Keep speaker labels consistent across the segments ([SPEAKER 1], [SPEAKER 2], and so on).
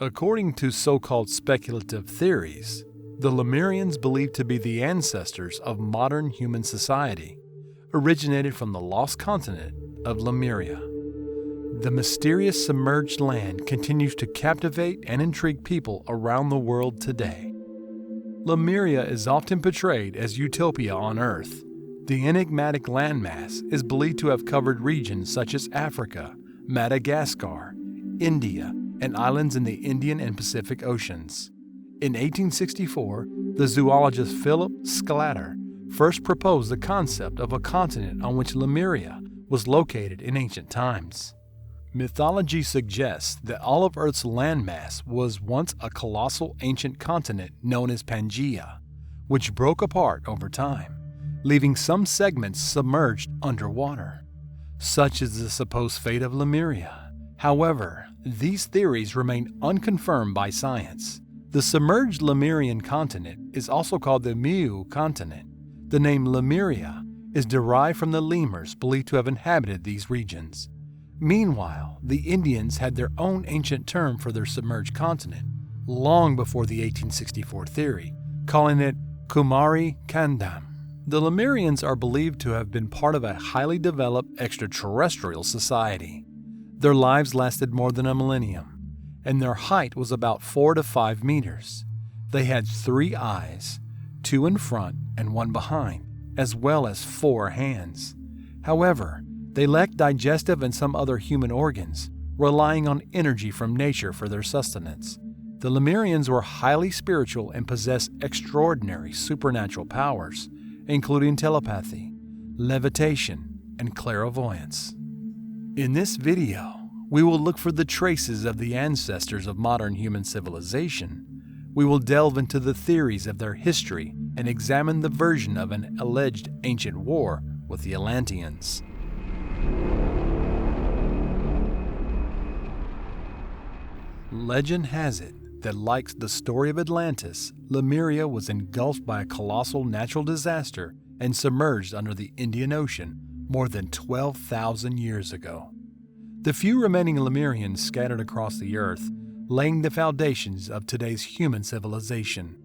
[SPEAKER 1] According to so-called speculative theories, the Lemurians believed to be the ancestors of modern human society, originated from the lost continent of Lemuria. The mysterious submerged land continues to captivate and intrigue people around the world today. Lemuria is often portrayed as utopia on Earth. The enigmatic landmass is believed to have covered regions such as Africa, Madagascar, India, and islands in the Indian and Pacific Oceans. In 1864, the zoologist Philip Sclatter first proposed the concept of a continent on which Lemuria was located in ancient times. Mythology suggests that all of Earth's landmass was once a colossal ancient continent known as Pangea, which broke apart over time, leaving some segments submerged underwater. Such is the supposed fate of Lemuria. However, these theories remain unconfirmed by science. The submerged Lemurian continent is also called the Mu continent. The name Lemuria is derived from the lemurs believed to have inhabited these regions. Meanwhile, the Indians had their own ancient term for their submerged continent, long before the 1864 theory, calling it Kumari Kandam. The Lemurians are believed to have been part of a highly developed extraterrestrial society. Their lives lasted more than a millennium, and their height was about 4 to 5 meters. They had 3 eyes, 2 in front and 1 behind, as well as 4 hands. However, they lacked digestive and some other human organs, relying on energy from nature for their sustenance. The Lemurians were highly spiritual and possessed extraordinary supernatural powers, including telepathy, levitation, and clairvoyance. In this video, we will look for the traces of the ancestors of modern human civilization. We will delve into the theories of their history and examine the version of an alleged ancient war with the Atlanteans. Legend has it that, like the story of Atlantis, Lemuria was engulfed by a colossal natural disaster and submerged under the Indian Ocean more than 12,000 years ago. The few remaining Lemurians scattered across the earth, laying the foundations of today's human civilization.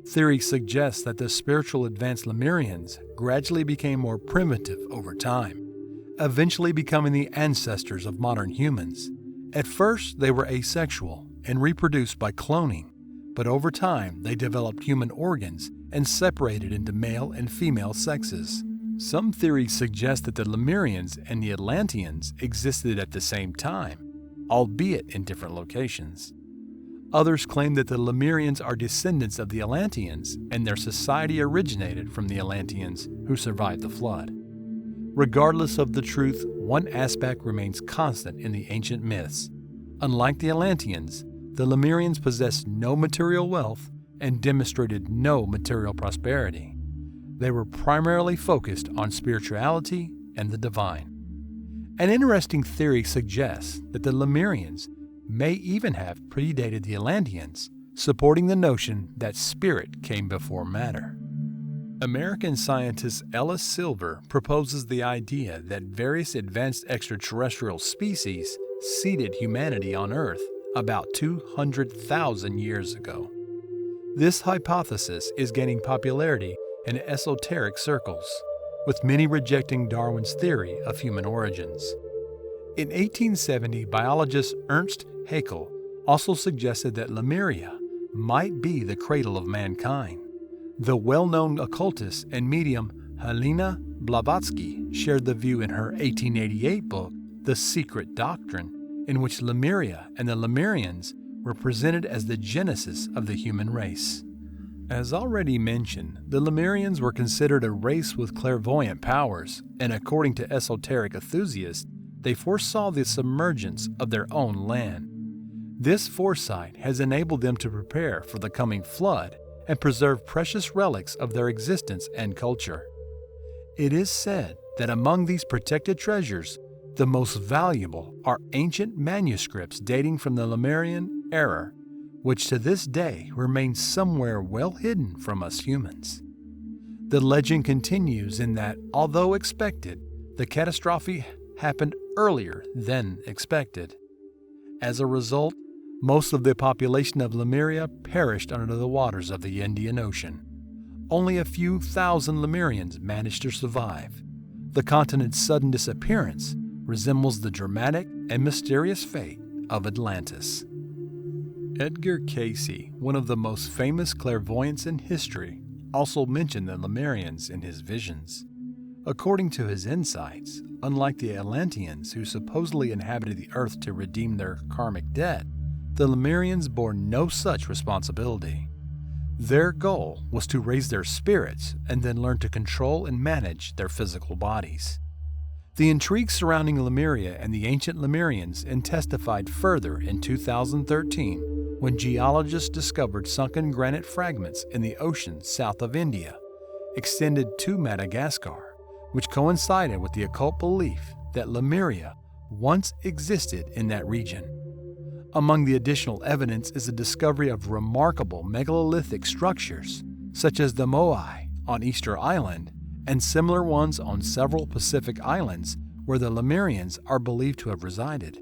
[SPEAKER 1] Theory suggests that the spiritual advanced Lemurians gradually became more primitive over time, eventually becoming the ancestors of modern humans. At first, they were asexual and reproduced by cloning, but over time they developed human organs and separated into male and female sexes. Some theories suggest that the Lemurians and the Atlanteans existed at the same time, albeit in different locations. Others claim that the Lemurians are descendants of the Atlanteans and their society originated from the Atlanteans who survived the flood. Regardless of the truth, one aspect remains constant in the ancient myths. Unlike the Atlanteans, the Lemurians possessed no material wealth and demonstrated no material prosperity. They were primarily focused on spirituality and the divine. An interesting theory suggests that the Lemurians may even have predated the Atlanteans, supporting the notion that spirit came before matter. American scientist Ellis Silver proposes the idea that various advanced extraterrestrial species seeded humanity on Earth about 200,000 years ago. This hypothesis is gaining popularity in esoteric circles, with many rejecting Darwin's theory of human origins. In 1870, biologist Ernst Haeckel also suggested that Lemuria might be the cradle of mankind. The well-known occultist and medium Helena Blavatsky shared the view in her 1888 book, The Secret Doctrine, in which Lemuria and the Lemurians were presented as the genesis of the human race. As already mentioned, the Lemurians were considered a race with clairvoyant powers, and according to esoteric enthusiasts, they foresaw the submergence of their own land. This foresight has enabled them to prepare for the coming flood and preserve precious relics of their existence and culture. It is said that among these protected treasures, the most valuable are ancient manuscripts dating from the Lemurian era, which to this day remain somewhere well hidden from us humans. The legend continues in that, although expected, the catastrophe happened earlier than expected. As a result, Most of the population of Lemuria perished under the waters of the Indian Ocean. Only a few thousand Lemurians managed to survive. The continent's sudden disappearance resembles the dramatic and mysterious fate of Atlantis. Edgar Cayce, one of the most famous clairvoyants in history, also mentioned the Lemurians in his visions. According to his insights, unlike the Atlanteans who supposedly inhabited the earth to redeem their karmic debt, the Lemurians bore no such responsibility. Their goal was to raise their spirits and then learn to control and manage their physical bodies. The intrigue surrounding Lemuria and the ancient Lemurians intensified further in 2013 when geologists discovered sunken granite fragments in the ocean south of India, extended to Madagascar, which coincided with the occult belief that Lemuria once existed in that region. Among the additional evidence is the discovery of remarkable megalithic structures, such as the Moai on Easter Island and similar ones on several Pacific islands where the Lemurians are believed to have resided.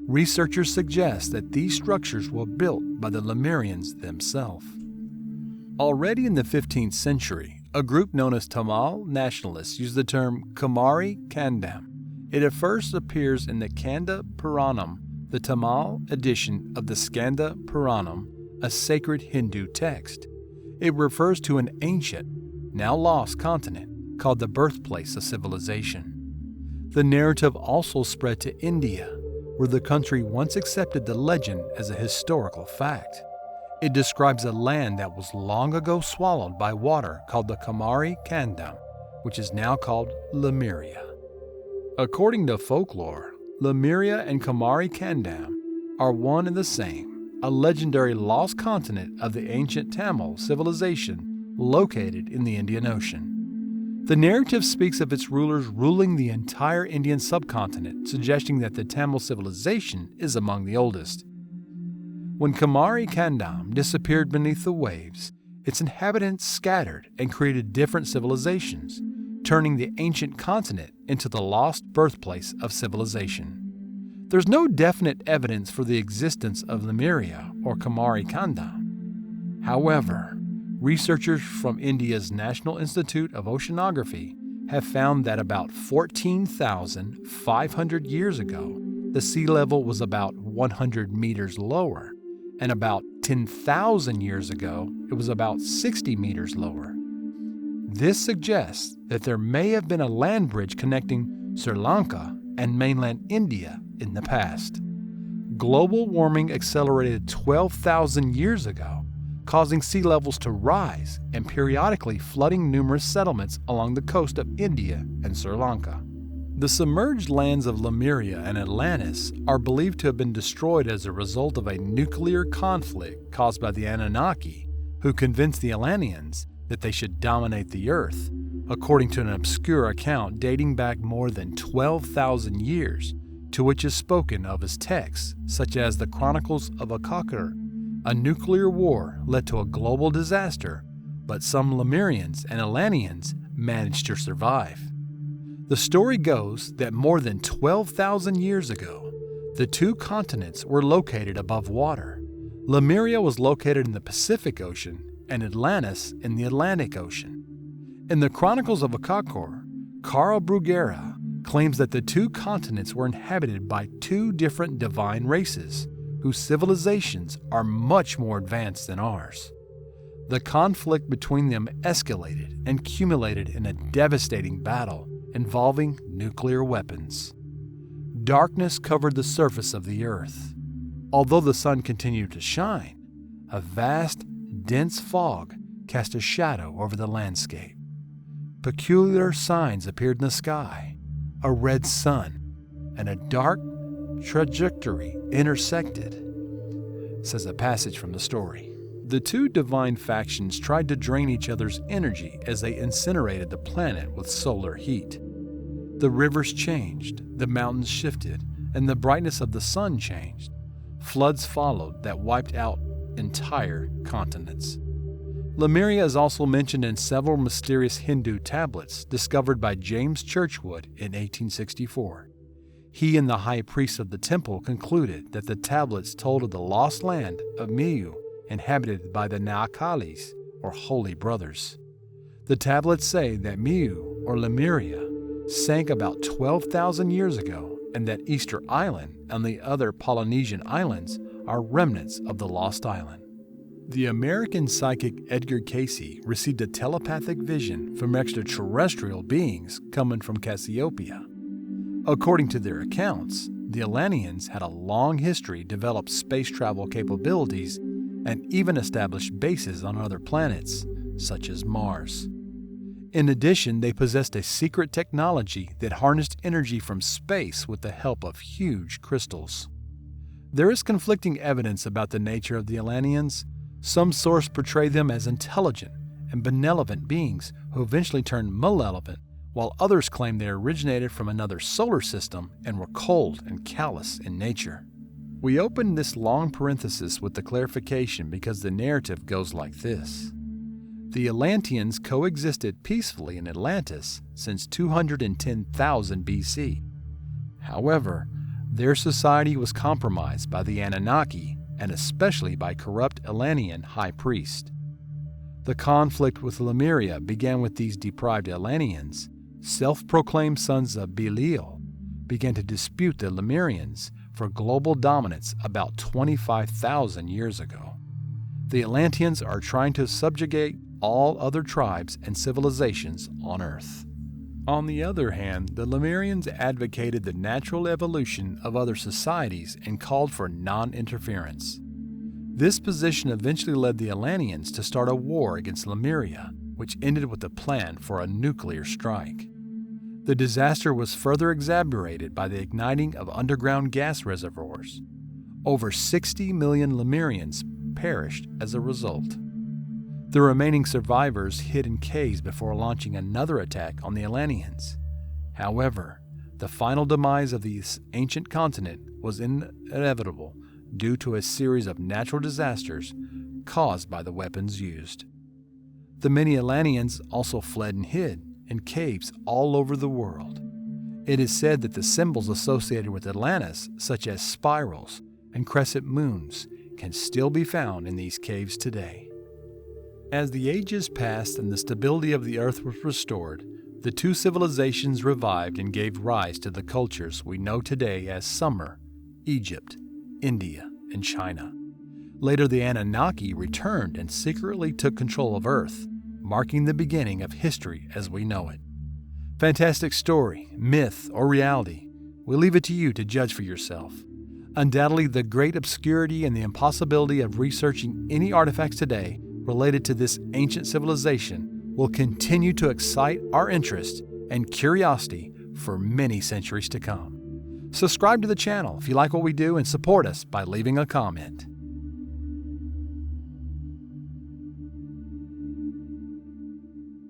[SPEAKER 1] Researchers suggest that these structures were built by the Lemurians themselves. Already in the 15th century, a group known as Tamil nationalists used the term Kumari Kandam. It at first appears in the Kanda Puranam, the Tamil edition of the Skanda Puranam, a sacred Hindu text. It refers to an ancient, now lost continent called the birthplace of civilization. The narrative also spread to India, where the country once accepted the legend as a historical fact. It describes a land that was long ago swallowed by water called the Kumari Kandam, which is now called Lemuria. According to folklore, Lemuria and Kumari Kandam are one and the same, a legendary lost continent of the ancient Tamil civilization located in the Indian Ocean. The narrative speaks of its rulers ruling the entire Indian subcontinent, suggesting that the Tamil civilization is among the oldest. When Kumari Kandam disappeared beneath the waves, its inhabitants scattered and created different civilizations, turning the ancient continent into the lost birthplace of civilization. There's no definite evidence for the existence of Lemuria or Kumari Kandam. However, researchers from India's National Institute of Oceanography have found that about 14,500 years ago, the sea level was about 100 meters lower, and about 10,000 years ago, it was about 60 meters lower. This suggests that there may have been a land bridge connecting Sri Lanka and mainland India in the past. Global warming accelerated 12,000 years ago, causing sea levels to rise and periodically flooding numerous settlements along the coast of India and Sri Lanka. The submerged lands of Lemuria and Atlantis are believed to have been destroyed as a result of a nuclear conflict caused by the Anunnaki, who convinced the Atlanteans that they should dominate the earth, according to an obscure account dating back more than 12,000 years, to which is spoken of as texts such as the Chronicles of Akakar. A nuclear war led to a global disaster, but some Lemurians and Atlanteans managed to survive. The story goes that more than 12,000 years ago, the two continents were located above water. Lemuria was located in the Pacific Ocean and Atlantis in the Atlantic Ocean. In the Chronicles of Akakor, Carl Bruguera claims that the two continents were inhabited by two different divine races, whose civilizations are much more advanced than ours. The conflict between them escalated and culminated in a devastating battle involving nuclear weapons. Darkness covered the surface of the earth. Although the sun continued to shine, a vast, dense fog cast a shadow over the landscape. Peculiar signs appeared in the sky. A red sun and a dark trajectory intersected, says a passage from the story. The two divine factions tried to drain each other's energy as they incinerated the planet with solar heat. The rivers changed, the mountains shifted, and the brightness of the sun changed. Floods followed that wiped out entire continents. Lemuria is also mentioned in several mysterious Hindu tablets discovered by James Churchward in 1864. He and the high priest of the temple concluded that the tablets told of the lost land of Miu, inhabited by the Naakalis, or Holy Brothers. The tablets say that Miu, or Lemuria, sank about 12,000 years ago, and that Easter Island and the other Polynesian islands are remnants of the lost island. The American psychic Edgar Cayce received a telepathic vision from extraterrestrial beings coming from Cassiopeia. According to their accounts, the Atlanteans had a long history, developed space travel capabilities, and even established bases on other planets, such as Mars. In addition, they possessed a secret technology that harnessed energy from space with the help of huge crystals. There is conflicting evidence about the nature of the Atlanteans. Some sources portray them as intelligent and benevolent beings who eventually turned malevolent, while others claim they originated from another solar system and were cold and callous in nature. We open this long parenthesis with the clarification because the narrative goes like this. The Atlanteans coexisted peacefully in Atlantis since 210,000 BC. However, their society was compromised by the Anunnaki and especially by corrupt Atlantean high priest. The conflict with Lemuria began with these deprived Atlanteans. Self-proclaimed sons of Belial began to dispute the Lemurians for global dominance about 25,000 years ago. The Atlanteans are trying to subjugate all other tribes and civilizations on Earth. On the other hand, the Lemurians advocated the natural evolution of other societies and called for non-interference. This position eventually led the Atlanteans to start a war against Lemuria, which ended with a plan for a nuclear strike. The disaster was further exacerbated by the igniting of underground gas reservoirs. Over 60 million Lemurians perished as a result. The remaining survivors hid in caves before launching another attack on the Atlanteans. However, the final demise of this ancient continent was inevitable due to a series of natural disasters caused by the weapons used. The many Atlanteans also fled and hid in caves all over the world. It is said that the symbols associated with Atlantis, such as spirals and crescent moons, can still be found in these caves today. As the ages passed and the stability of the earth was restored, the two civilizations revived and gave rise to the cultures we know today as Sumer, Egypt, India, and China. Later, the Anunnaki returned and secretly took control of Earth, marking the beginning of history as we know it. Fantastic story, myth, or reality? We leave it to you to judge for yourself. Undoubtedly, the great obscurity and the impossibility of researching any artifacts today related to this ancient civilization will continue to excite our interest and curiosity for many centuries to come. Subscribe to the channel if you like what we do and support us by leaving a comment.